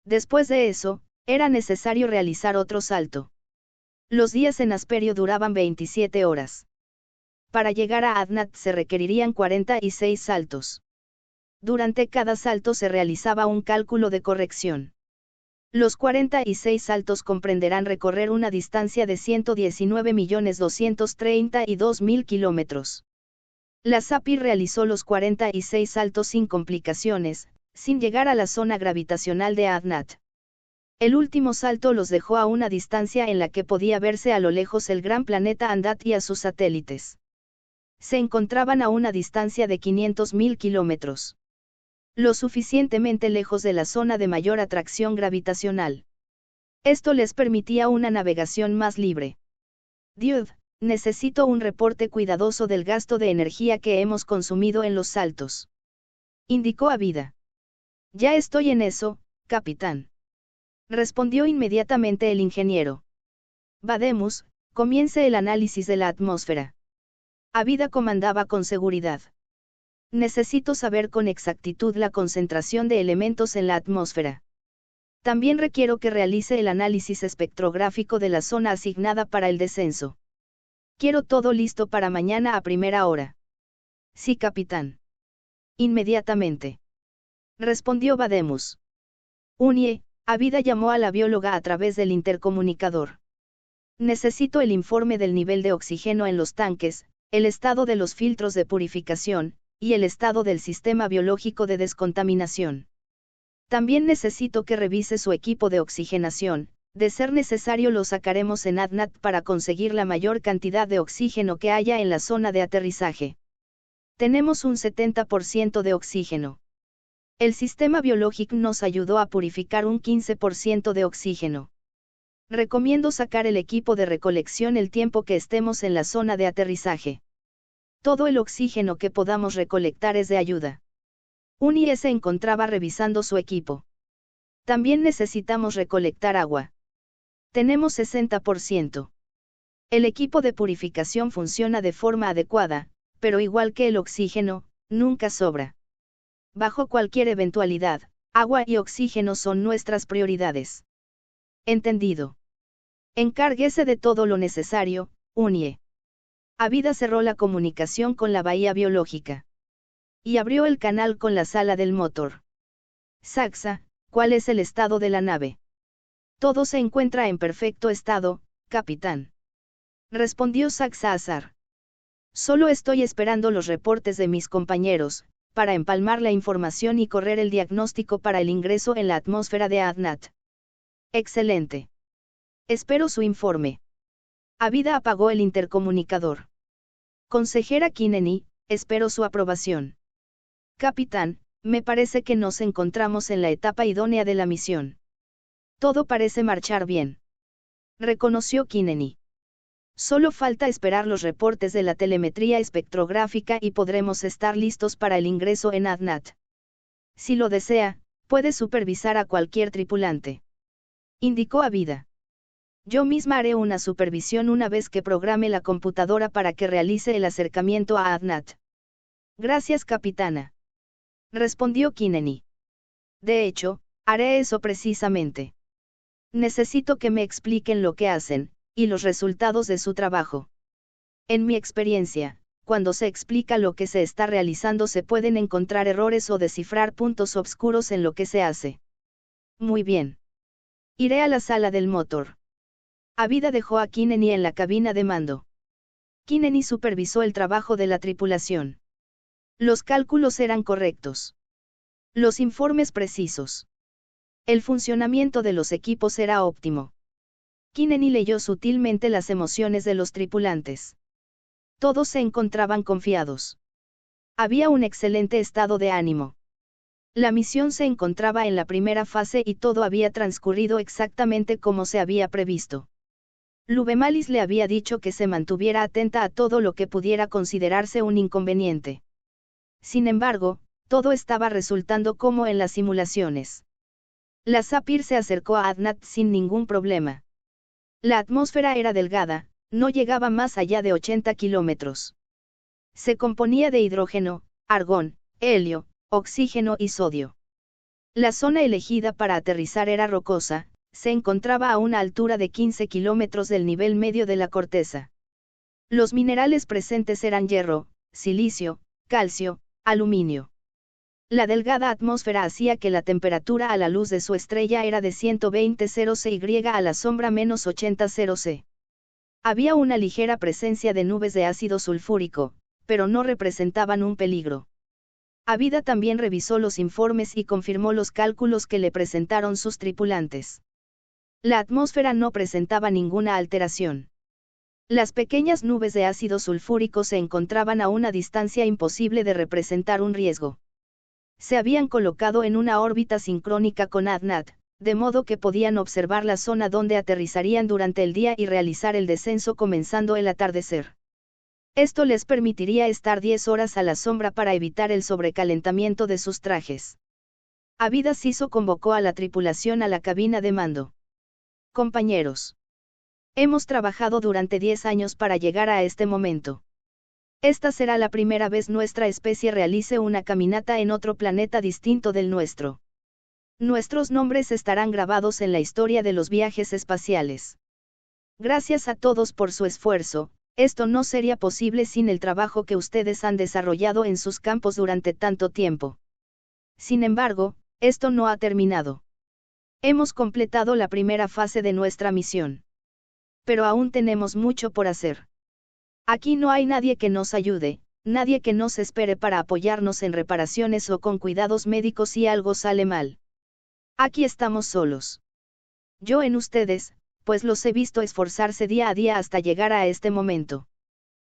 Después de eso, era necesario realizar otro salto. Los días en Asperio duraban 27 horas. Para llegar a Adnat se requerirían 46 saltos. Durante cada salto se realizaba un cálculo de corrección. Los 46 saltos comprenderán recorrer una distancia de 119.232.000 kilómetros. La Sapir realizó los 46 saltos sin complicaciones, sin llegar a la zona gravitacional de Adnat. El último salto los dejó a una distancia en la que podía verse a lo lejos el gran planeta Andat y a sus satélites. Se encontraban a una distancia de 500.000 kilómetros. Lo suficientemente lejos de la zona de mayor atracción gravitacional. Esto les permitía una navegación más libre. Diod, necesito un reporte cuidadoso del gasto de energía que hemos consumido en los saltos. Indicó Avida. Ya estoy en eso, capitán. Respondió inmediatamente el ingeniero. Vademus, comience el análisis de la atmósfera. Avida comandaba con seguridad. Necesito saber con exactitud la concentración de elementos en la atmósfera. También requiero que realice el análisis espectrográfico de la zona asignada para el descenso. Quiero todo listo para mañana a primera hora. Sí, capitán. Inmediatamente. Respondió Vademus. Unie, Avida llamó a la bióloga a través del intercomunicador. Necesito el informe del nivel de oxígeno en los tanques, el estado de los filtros de purificación, y el estado del sistema biológico de descontaminación. También necesito que revise su equipo de oxigenación, de ser necesario lo sacaremos en Adnat para conseguir la mayor cantidad de oxígeno que haya en la zona de aterrizaje. Tenemos un 70% de oxígeno. El sistema biológico nos ayudó a purificar un 15% de oxígeno. Recomiendo sacar el equipo de recolección el tiempo que estemos en la zona de aterrizaje. Todo el oxígeno que podamos recolectar es de ayuda. Unie se encontraba revisando su equipo. También necesitamos recolectar agua. Tenemos 60%. El equipo de purificación funciona de forma adecuada, pero igual que el oxígeno, nunca sobra. Bajo cualquier eventualidad, agua y oxígeno son nuestras prioridades. Entendido. Encárguese de todo lo necesario, Unie. Avida cerró la comunicación con la bahía biológica. Y abrió el canal con la sala del motor. Saxa, ¿cuál es el estado de la nave? Todo se encuentra en perfecto estado, capitán. Respondió Saxa Azar. Solo estoy esperando los reportes de mis compañeros, para empalmar la información y correr el diagnóstico para el ingreso en la atmósfera de Adnat. Excelente. Espero su informe. Avida apagó el intercomunicador. Consejera Kineni, espero su aprobación. Capitán, me parece que nos encontramos en la etapa idónea de la misión. Todo parece marchar bien. Reconoció Kineni. Solo falta esperar los reportes de la telemetría espectrográfica y podremos estar listos para el ingreso en Adnat. Si lo desea, puede supervisar a cualquier tripulante. Indicó Avida. Yo misma haré una supervisión una vez que programe la computadora para que realice el acercamiento a Adnat. Gracias, capitana. Respondió Kineni. De hecho, haré eso precisamente. Necesito que me expliquen lo que hacen, y los resultados de su trabajo. En mi experiencia, cuando se explica lo que se está realizando se pueden encontrar errores o descifrar puntos oscuros en lo que se hace. Muy bien. Iré a la sala del motor. Avida dejó a Kineni en la cabina de mando. Kineni supervisó el trabajo de la tripulación. Los cálculos eran correctos. Los informes precisos. El funcionamiento de los equipos era óptimo. Kineni leyó sutilmente las emociones de los tripulantes. Todos se encontraban confiados. Había un excelente estado de ánimo. La misión se encontraba en la primera fase y todo había transcurrido exactamente como se había previsto. Lubemalis le había dicho que se mantuviera atenta a todo lo que pudiera considerarse un inconveniente. Sin embargo, todo estaba resultando como en las simulaciones. La Sapir se acercó a Adnat sin ningún problema. La atmósfera era delgada, no llegaba más allá de 80 kilómetros. Se componía de hidrógeno, argón, helio, oxígeno y sodio. La zona elegida para aterrizar era rocosa, se encontraba a una altura de 15 kilómetros del nivel medio de la corteza. Los minerales presentes eran hierro, silicio, calcio, aluminio. La delgada atmósfera hacía que la temperatura a la luz de su estrella era de 120 C y a la sombra menos 80 C. Había una ligera presencia de nubes de ácido sulfúrico, pero no representaban un peligro. Avida también revisó los informes y confirmó los cálculos que le presentaron sus tripulantes. La atmósfera no presentaba ninguna alteración. Las pequeñas nubes de ácido sulfúrico se encontraban a una distancia imposible de representar un riesgo. Se habían colocado en una órbita sincrónica con Adnat, de modo que podían observar la zona donde aterrizarían durante el día y realizar el descenso comenzando el atardecer. Esto les permitiría estar 10 horas a la sombra para evitar el sobrecalentamiento de sus trajes. Avida Siso convocó a la tripulación a la cabina de mando. Compañeros. Hemos trabajado durante 10 años para llegar a este momento. Esta será la primera vez nuestra especie realice una caminata en otro planeta distinto del nuestro. Nuestros nombres estarán grabados en la historia de los viajes espaciales. Gracias a todos por su esfuerzo, esto no sería posible sin el trabajo que ustedes han desarrollado en sus campos durante tanto tiempo. Sin embargo, esto no ha terminado. Hemos completado la primera fase de nuestra misión. Pero aún tenemos mucho por hacer. Aquí no hay nadie que nos ayude, nadie que nos espere para apoyarnos en reparaciones o con cuidados médicos si algo sale mal. Aquí estamos solos. Yo en ustedes, pues los he visto esforzarse día a día hasta llegar a este momento.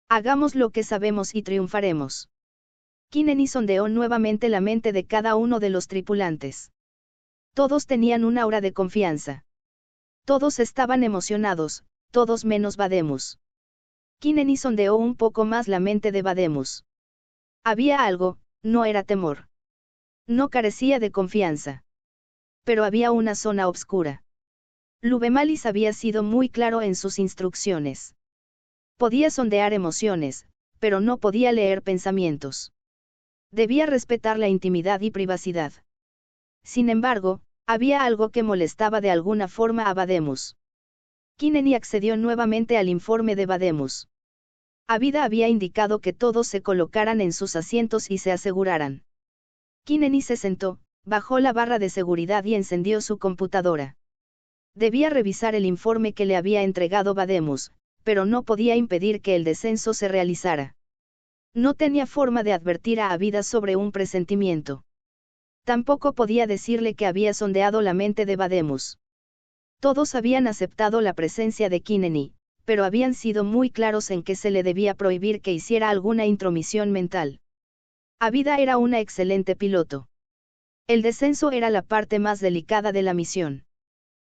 Hagamos lo que sabemos y triunfaremos. Kineni sondeó nuevamente la mente de cada uno de los tripulantes. Todos tenían un aura de confianza. Todos estaban emocionados, todos menos Vademus. Kineni sondeó un poco más la mente de Vademus. Había algo, no era temor. No carecía de confianza. Pero había una zona oscura. Lubemalis había sido muy claro en sus instrucciones. Podía sondear emociones, pero no podía leer pensamientos. Debía respetar la intimidad y privacidad. Sin embargo, había algo que molestaba de alguna forma a Vademus. Kineni accedió nuevamente al informe de Vademus. Avida había indicado que todos se colocaran en sus asientos y se aseguraran. Kineni se sentó, bajó la barra de seguridad y encendió su computadora. Debía revisar el informe que le había entregado Vademus, pero no podía impedir que el descenso se realizara. No tenía forma de advertir a Abida sobre un presentimiento. Tampoco podía decirle que había sondeado la mente de Vademus. Todos habían aceptado la presencia de Kineni, pero habían sido muy claros en que se le debía prohibir que hiciera alguna intromisión mental. Abida era una excelente piloto. El descenso era la parte más delicada de la misión.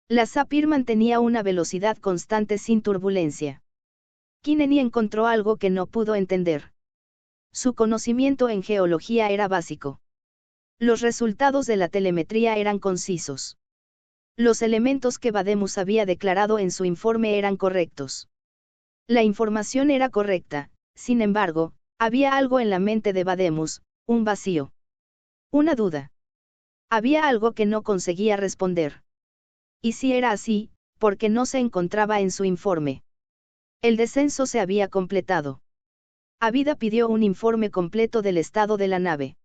La Sapir mantenía una velocidad constante sin turbulencia. Kineni encontró algo que no pudo entender. Su conocimiento en geología era básico. Los resultados de la telemetría eran concisos. Los elementos que Vademus había declarado en su informe eran correctos. La información era correcta, sin embargo, había algo en la mente de Vademus, un vacío. Una duda. Había algo que no conseguía responder. Y si era así, ¿por qué no se encontraba en su informe? El descenso se había completado. Abida pidió un informe completo del estado de la nave.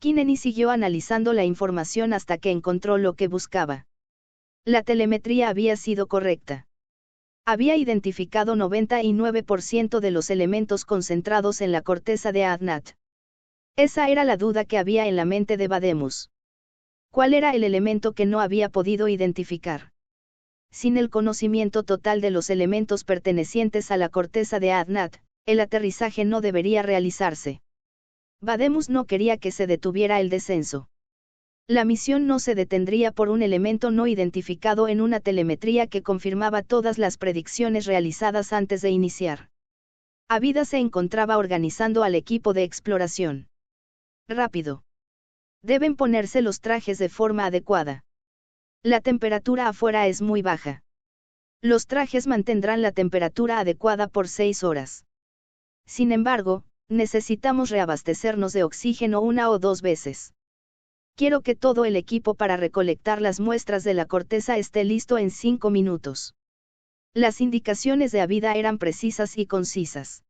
Kineni siguió analizando la información hasta que encontró lo que buscaba. La telemetría había sido correcta. Había identificado 99% de los elementos concentrados en la corteza de Adnat. Esa era la duda que había en la mente de Vademus. ¿Cuál era el elemento que no había podido identificar? Sin el conocimiento total de los elementos pertenecientes a la corteza de Adnat, el aterrizaje no debería realizarse. Vademus no quería que se detuviera el descenso. La misión no se detendría por un elemento no identificado en una telemetría que confirmaba todas las predicciones realizadas antes de iniciar. Abida se encontraba organizando al equipo de exploración. Rápido. Deben ponerse los trajes de forma adecuada. La temperatura afuera es muy baja. Los trajes mantendrán la temperatura adecuada por 6 horas. Sin embargo, necesitamos reabastecernos de oxígeno 1 o 2 veces. Quiero que todo el equipo para recolectar las muestras de la corteza esté listo en 5 minutos. Las indicaciones de Abida eran precisas y concisas.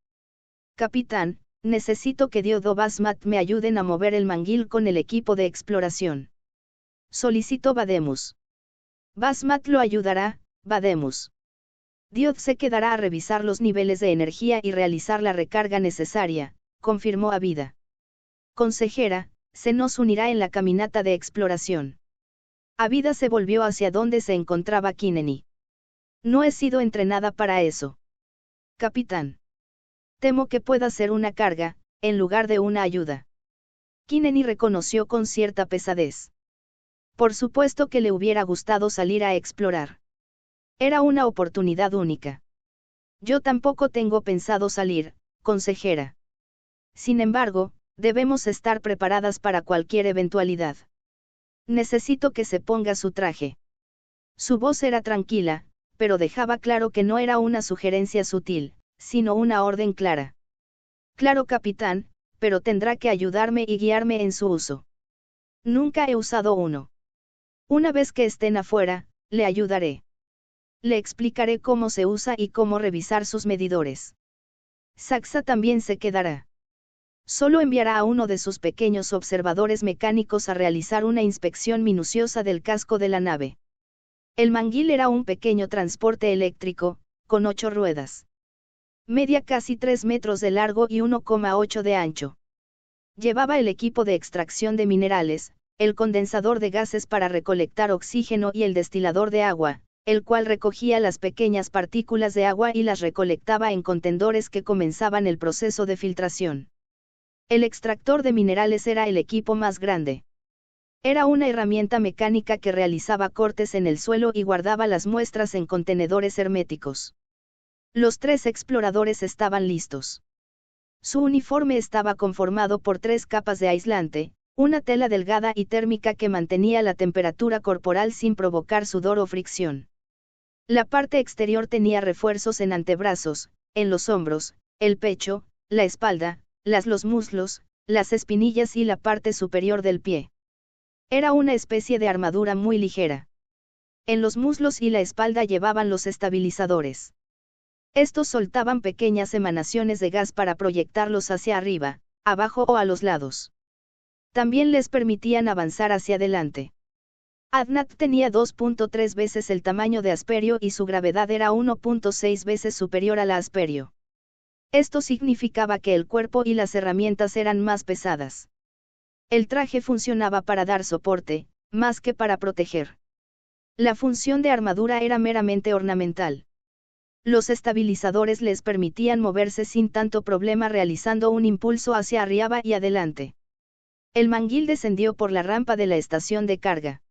Capitán, necesito que Diodo Basmat me ayuden a mover el manguil con el equipo de exploración. Solicitó Vademus. Basmat lo ayudará, Vademus. Diod se quedará a revisar los niveles de energía y realizar la recarga necesaria, confirmó Abida. Consejera, se nos unirá en la caminata de exploración. Abida se volvió hacia donde se encontraba Kineni. No he sido entrenada para eso. Capitán. Temo que pueda ser una carga, en lugar de una ayuda. Kineni reconoció con cierta pesadez. Por supuesto que le hubiera gustado salir a explorar. Era una oportunidad única. Yo tampoco tengo pensado salir, consejera. Sin embargo, debemos estar preparadas para cualquier eventualidad. Necesito que se ponga su traje. Su voz era tranquila, pero dejaba claro que no era una sugerencia sutil, sino una orden clara. Claro, capitán, pero tendrá que ayudarme y guiarme en su uso. Nunca he usado uno. Una vez que estén afuera, le ayudaré. Le explicaré cómo se usa y cómo revisar sus medidores. Saxa también se quedará. Solo enviará a uno de sus pequeños observadores mecánicos a realizar una inspección minuciosa del casco de la nave. El manguil era un pequeño transporte eléctrico, con 8 ruedas. Media casi 3 metros de largo y 1,8 de ancho. Llevaba el equipo de extracción de minerales, el condensador de gases para recolectar oxígeno y el destilador de agua, el cual recogía las pequeñas partículas de agua y las recolectaba en contenedores que comenzaban el proceso de filtración. El extractor de minerales era el equipo más grande. Era una herramienta mecánica que realizaba cortes en el suelo y guardaba las muestras en contenedores herméticos. Los 3 exploradores estaban listos. Su uniforme estaba conformado por 3 capas de aislante, una tela delgada y térmica que mantenía la temperatura corporal sin provocar sudor o fricción. La parte exterior tenía refuerzos en antebrazos, en los hombros, el pecho, la espalda, los muslos, las espinillas y la parte superior del pie. Era una especie de armadura muy ligera. En los muslos y la espalda llevaban los estabilizadores. Estos soltaban pequeñas emanaciones de gas para proyectarlos hacia arriba, abajo o a los lados. también les permitían avanzar hacia adelante. Adnat tenía 2.3 veces el tamaño de Asperio y su gravedad era 1.6 veces superior a la Asperio. Esto significaba que el cuerpo y las herramientas eran más pesadas. El traje funcionaba para dar soporte, más que para proteger. La función de armadura era meramente ornamental. Los estabilizadores les permitían moverse sin tanto problema realizando un impulso hacia arriba y adelante. El manguil descendió por la rampa de la estación de carga.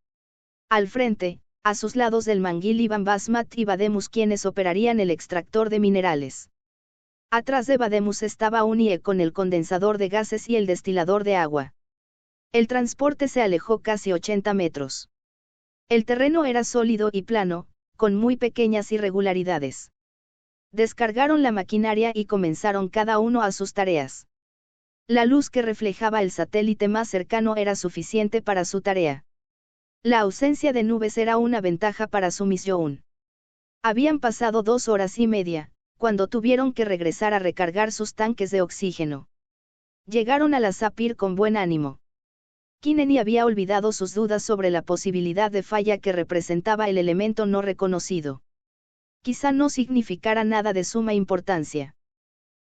Al frente, a sus lados del manguil iban Basmat y Vademus quienes operarían el extractor de minerales. Atrás de Vademus estaba Unie con el condensador de gases y el destilador de agua. El transporte se alejó casi 80 metros. El terreno era sólido y plano, con muy pequeñas irregularidades. Descargaron la maquinaria y comenzaron cada uno a sus tareas. La luz que reflejaba el satélite más cercano era suficiente para su tarea. La ausencia de nubes era una ventaja para su misión. Habían pasado 2 horas y media, cuando tuvieron que regresar a recargar sus tanques de oxígeno. Llegaron a la Sapir con buen ánimo. Kineni había olvidado sus dudas sobre la posibilidad de falla que representaba el elemento no reconocido. Quizá no significara nada de suma importancia.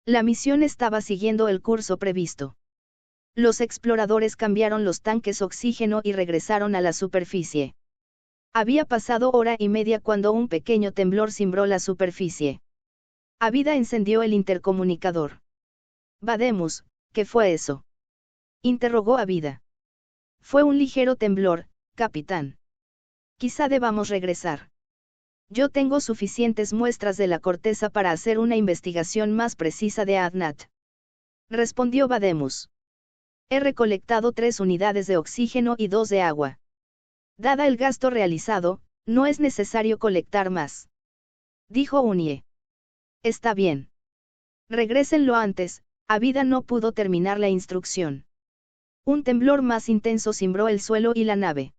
La misión estaba siguiendo el curso previsto. Los exploradores cambiaron los tanques oxígeno y regresaron a la superficie. Había pasado hora y media cuando un pequeño temblor cimbró la superficie. Avida encendió el intercomunicador. Vademus, ¿qué fue eso?, interrogó Avida. Fue un ligero temblor, capitán. Quizá debamos regresar. Yo tengo suficientes muestras de la corteza para hacer una investigación más precisa de Adnat. Respondió Vademus. He recolectado 3 unidades de oxígeno y 2 de agua. Dada el gasto realizado, no es necesario colectar más. Dijo Unie. Está bien. Regrésenlo antes. Avida no pudo terminar la instrucción. Un temblor más intenso cimbró el suelo y la nave.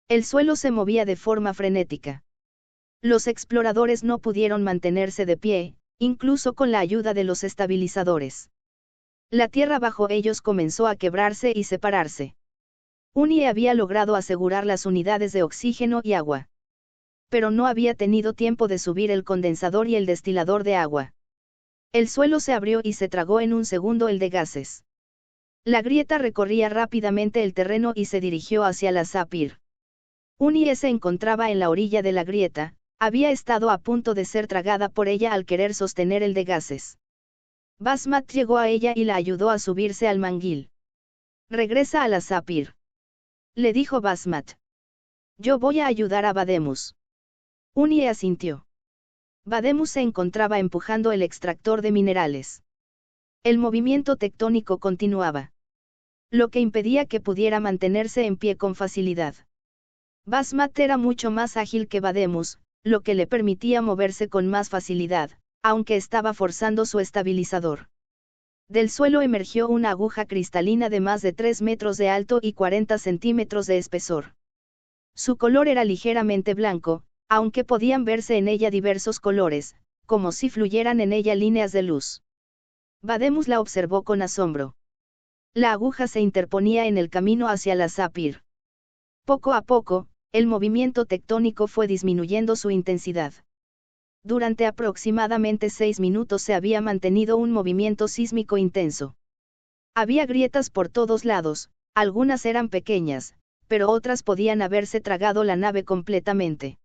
El suelo se movía de forma frenética. Los exploradores no pudieron mantenerse de pie, incluso con la ayuda de los estabilizadores. La tierra bajo ellos comenzó a quebrarse y separarse. Unie había logrado asegurar las unidades de oxígeno y agua. Pero no había tenido tiempo de subir el condensador y el destilador de agua. El suelo se abrió y se tragó en un segundo el de gases. La grieta recorría rápidamente el terreno y se dirigió hacia la Sapir. Unie se encontraba en la orilla de la grieta, había estado a punto de ser tragada por ella al querer sostener el de gases. Basmat llegó a ella y la ayudó a subirse al manguil. Regresa a la Sapir, le dijo Basmat. Yo voy a ayudar a Vademus. Unie asintió. Vademus se encontraba empujando el extractor de minerales. El movimiento tectónico continuaba, lo que impedía que pudiera mantenerse en pie con facilidad. Basmat era mucho más ágil que Vademus, lo que le permitía moverse con más facilidad, aunque estaba forzando su estabilizador. Del suelo emergió una aguja cristalina de más de 3 metros de alto y 40 centímetros de espesor. Su color era ligeramente blanco, aunque podían verse en ella diversos colores, como si fluyeran en ella líneas de luz. Vademus la observó con asombro. La aguja se interponía en el camino hacia la Sapir. Poco a poco, el movimiento tectónico fue disminuyendo su intensidad. Durante aproximadamente 6 minutos se había mantenido un movimiento sísmico intenso. Había grietas por todos lados, algunas eran pequeñas, pero otras podían haberse tragado la nave completamente.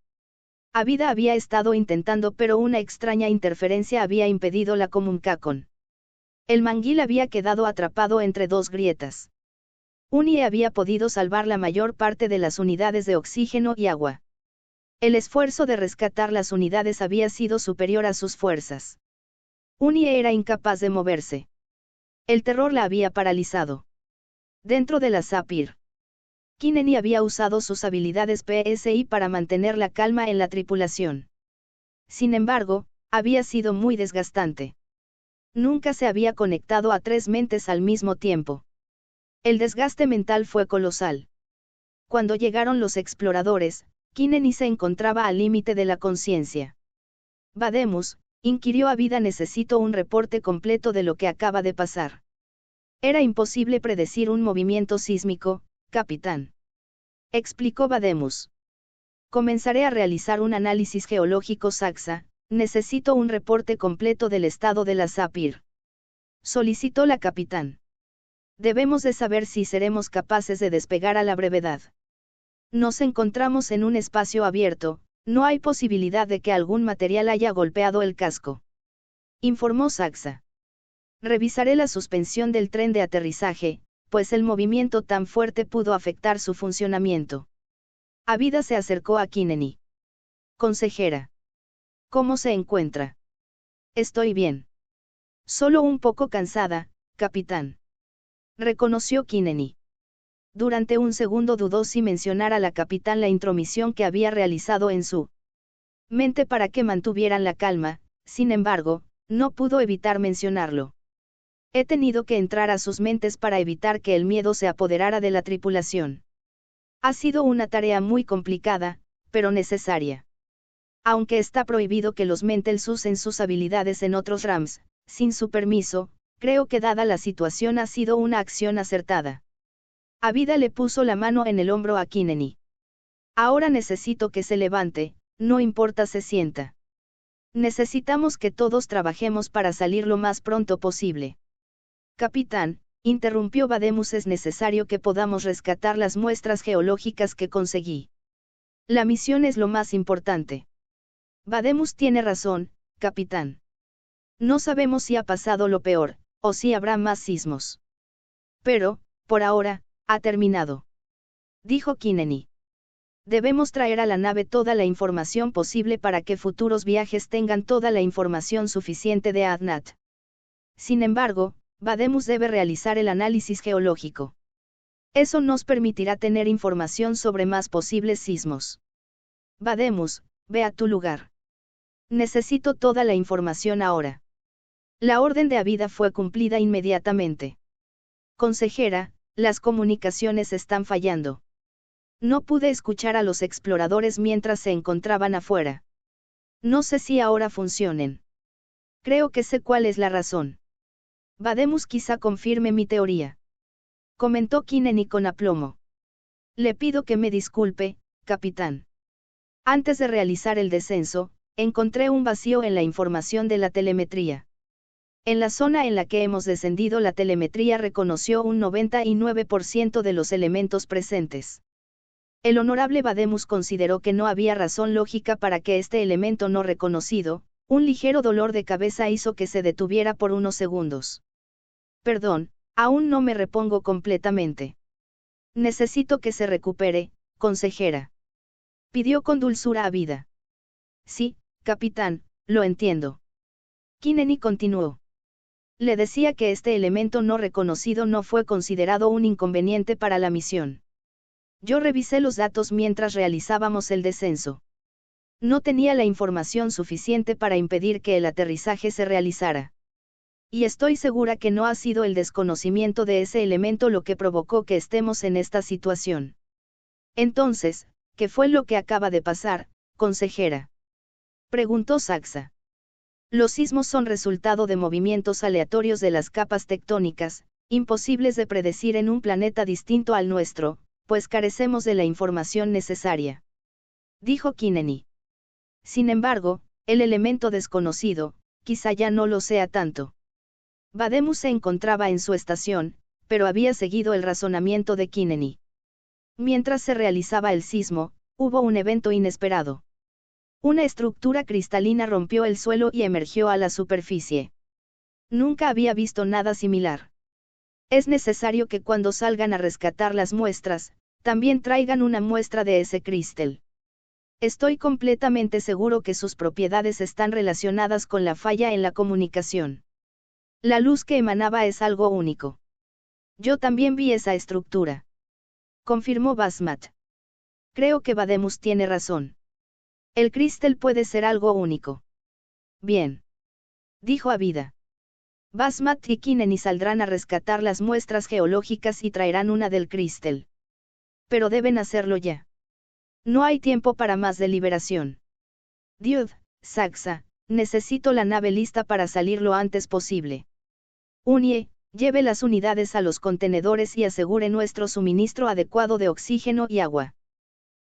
Avida había estado intentando pero una extraña interferencia había impedido la comunicación. El manguil había quedado atrapado entre 2 grietas. Unie había podido salvar la mayor parte de las unidades de oxígeno y agua. El esfuerzo de rescatar las unidades había sido superior a sus fuerzas. Unie era incapaz de moverse. El terror la había paralizado. Dentro de la Sapir, Kineni había usado sus habilidades PSI para mantener la calma en la tripulación. Sin embargo, había sido muy desgastante. Nunca se había conectado a 3 mentes al mismo tiempo. El desgaste mental fue colosal. Cuando llegaron los exploradores, Kineni se encontraba al límite de la conciencia. Vademus, inquirió Avida, necesito un reporte completo de lo que acaba de pasar. Era imposible predecir un movimiento sísmico, capitán. Explicó Vademus. Comenzaré a realizar un análisis geológico Saxa, necesito un reporte completo del estado de la Sapir. Solicitó la capitán. Debemos de saber si seremos capaces de despegar a la brevedad. Nos encontramos en un espacio abierto, no hay posibilidad de que algún material haya golpeado el casco. Informó Saxa. Revisaré la suspensión del tren de aterrizaje, pues el movimiento tan fuerte pudo afectar su funcionamiento. Avida se acercó a Kineni. Consejera. ¿Cómo se encuentra? Estoy bien. Solo un poco cansada, capitán. Reconoció Kineni. Durante un segundo dudó si mencionar a la capitán la intromisión que había realizado en su mente para que mantuvieran la calma, sin embargo, no pudo evitar mencionarlo. He tenido que entrar a sus mentes para evitar que el miedo se apoderara de la tripulación. Ha sido una tarea muy complicada, pero necesaria. Aunque está prohibido que los Mentels usen sus habilidades en otros RAMs, sin su permiso, creo que dada la situación ha sido una acción acertada. Avida le puso la mano en el hombro a Kineni. Ahora necesito que se levante, no importa se sienta. Necesitamos que todos trabajemos para salir lo más pronto posible. Capitán, interrumpió Vademus, es necesario que podamos rescatar las muestras geológicas que conseguí. La misión es lo más importante. Vademus tiene razón, capitán. No sabemos si ha pasado lo peor, o si habrá más sismos. Pero, por ahora, ha terminado. Dijo Kineni. Debemos traer a la nave toda la información posible para que futuros viajes tengan toda la información suficiente de Adnat. Sin embargo, Vademus debe realizar el análisis geológico. Eso nos permitirá tener información sobre más posibles sismos. Vademus, ve a tu lugar. Necesito toda la información ahora. La orden de Avida fue cumplida inmediatamente. Consejera, las comunicaciones están fallando. No pude escuchar a los exploradores mientras se encontraban afuera. No sé si ahora funcionen. Creo que sé cuál es la razón. Vademus quizá confirme mi teoría. Comentó Kineni con aplomo. Le pido que me disculpe, capitán. Antes de realizar el descenso, encontré un vacío en la información de la telemetría. En la zona en la que hemos descendido, la telemetría reconoció un 99% de los elementos presentes. El honorable Vademus consideró que no había razón lógica para que este elemento no reconocido, un ligero dolor de cabeza hizo que se detuviera por unos segundos. Perdón, aún no me repongo completamente. Necesito que se recupere, consejera. Pidió con dulzura a Vida. Sí, capitán, lo entiendo. Kineni continuó. Le decía que este elemento no reconocido no fue considerado un inconveniente para la misión. Yo revisé los datos mientras realizábamos el descenso. No tenía la información suficiente para impedir que el aterrizaje se realizara. Y estoy segura que no ha sido el desconocimiento de ese elemento lo que provocó que estemos en esta situación. Entonces, ¿qué fue lo que acaba de pasar, consejera? Preguntó Saxa. Los sismos son resultado de movimientos aleatorios de las capas tectónicas, imposibles de predecir en un planeta distinto al nuestro, pues carecemos de la información necesaria. Dijo Kineni. Sin embargo, el elemento desconocido, quizá ya no lo sea tanto. Vademus se encontraba en su estación, pero había seguido el razonamiento de Kineni. Mientras se realizaba el sismo, hubo un evento inesperado. Una estructura cristalina rompió el suelo y emergió a la superficie. Nunca había visto nada similar. Es necesario que cuando salgan a rescatar las muestras, también traigan una muestra de ese cristal. Estoy completamente seguro que sus propiedades están relacionadas con la falla en la comunicación. La luz que emanaba es algo único. Yo también vi esa estructura. Confirmó Basmat. Creo que Vademus tiene razón. El cristal puede ser algo único. Bien. Dijo Avida. Basmat y Kineni saldrán a rescatar las muestras geológicas y traerán una del cristal. Pero deben hacerlo ya. No hay tiempo para más deliberación. Dude, Saxa, necesito la nave lista para salir lo antes posible. Unie, Lleve las unidades a los contenedores y asegure nuestro suministro adecuado de oxígeno y agua.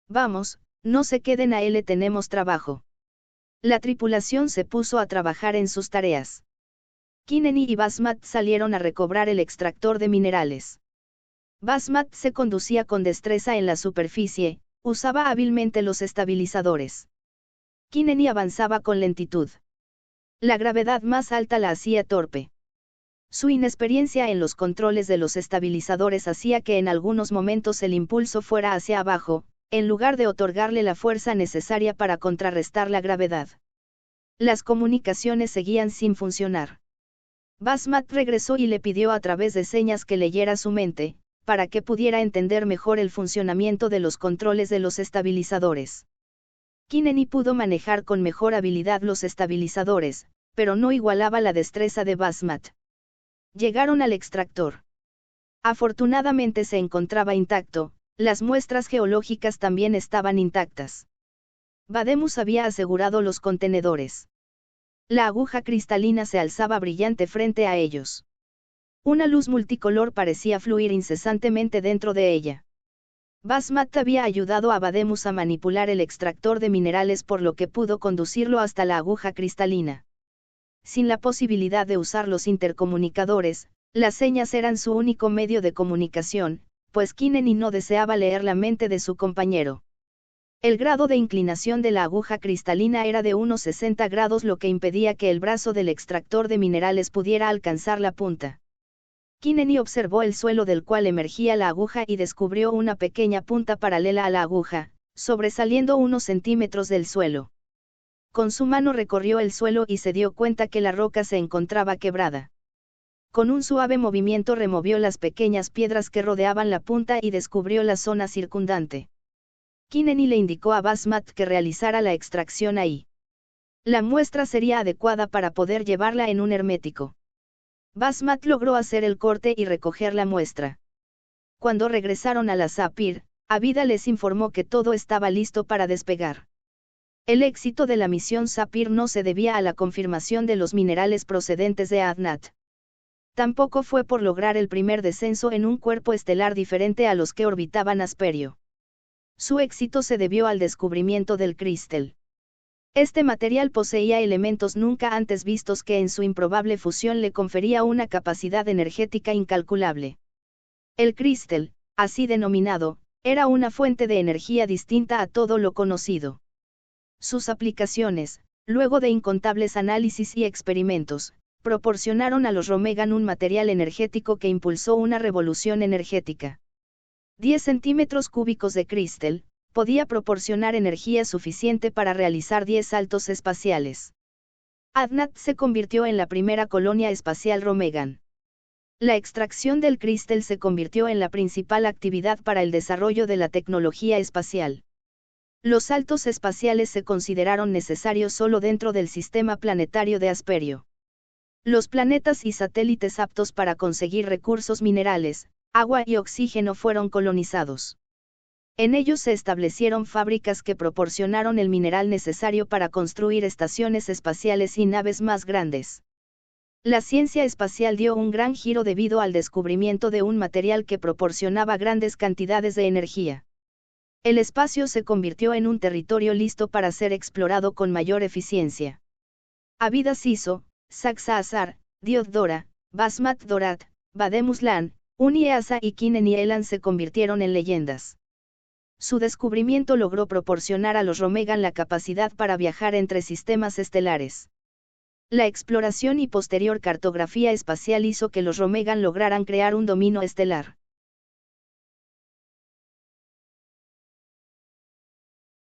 Vamos, no se queden ahí, tenemos trabajo. La tripulación se puso a trabajar en sus tareas. Kineni y Basmat salieron a recobrar el extractor de minerales. Basmat se conducía con destreza en la superficie, usaba hábilmente los estabilizadores. Kineni avanzaba con lentitud. La gravedad más alta la hacía torpe. Su inexperiencia en los controles de los estabilizadores hacía que en algunos momentos el impulso fuera hacia abajo, en lugar de otorgarle la fuerza necesaria para contrarrestar la gravedad. Las comunicaciones seguían sin funcionar. Basmat regresó y le pidió a través de señas que leyera su mente, para que pudiera entender mejor el funcionamiento de los controles de los estabilizadores. Kineni pudo manejar con mejor habilidad los estabilizadores, pero no igualaba la destreza de Basmat. Llegaron al extractor. Afortunadamente se encontraba intacto, las muestras geológicas también estaban intactas. Vademus había asegurado los contenedores. La aguja cristalina se alzaba brillante frente a ellos. Una luz multicolor parecía fluir incesantemente dentro de ella. Basmat había ayudado a Vademus a manipular el extractor de minerales, por lo que pudo conducirlo hasta la aguja cristalina. Sin la posibilidad de usar los intercomunicadores, las señas eran su único medio de comunicación, pues Kineni no deseaba leer la mente de su compañero. El grado de inclinación de la aguja cristalina era de unos 60 grados, lo que impedía que el brazo del extractor de minerales pudiera alcanzar la punta. Kineni observó el suelo del cual emergía la aguja y descubrió una pequeña punta paralela a la aguja, sobresaliendo unos centímetros del suelo. Con su mano recorrió el suelo y se dio cuenta que la roca se encontraba quebrada. Con un suave movimiento removió las pequeñas piedras que rodeaban la punta y descubrió la zona circundante. Kineni le indicó a Basmat que realizara la extracción ahí. La muestra sería adecuada para poder llevarla en un hermético. Basmat logró hacer el corte y recoger la muestra. Cuando regresaron a la Sapir, Abida les informó que todo estaba listo para despegar. El éxito de la misión Sapir no se debía a la confirmación de los minerales procedentes de Adnat. Tampoco fue por lograr el primer descenso en un cuerpo estelar diferente a los que orbitaban Asperio. Su éxito se debió al descubrimiento del cristal. Este material poseía elementos nunca antes vistos que en su improbable fusión le confería una capacidad energética incalculable. El cristal, así denominado, era una fuente de energía distinta a todo lo conocido. Sus aplicaciones, luego de incontables análisis y experimentos, proporcionaron a los Romegan un material energético que impulsó una revolución energética. 10 centímetros cúbicos de cristal podía proporcionar energía suficiente para realizar 10 saltos espaciales. Adnat se convirtió en la primera colonia espacial Romegan. La extracción del cristal se convirtió en la principal actividad para el desarrollo de la tecnología espacial. Los saltos espaciales se consideraron necesarios solo dentro del sistema planetario de Asperio. Los planetas y satélites aptos para conseguir recursos minerales, agua y oxígeno fueron colonizados. En ellos se establecieron fábricas que proporcionaron el mineral necesario para construir estaciones espaciales y naves más grandes. La ciencia espacial dio un gran giro debido al descubrimiento de un material que proporcionaba grandes cantidades de energía. El espacio se convirtió en un territorio listo para ser explorado con mayor eficiencia. Abida Siso, Saxa Azar, Diodora, Basmat Dorat, Vademus Lan, Unieasa y Kineni Elan se convirtieron en leyendas. Su descubrimiento logró proporcionar a los Romegan la capacidad para viajar entre sistemas estelares. La exploración y posterior cartografía espacial hizo que los Romegan lograran crear un dominio estelar.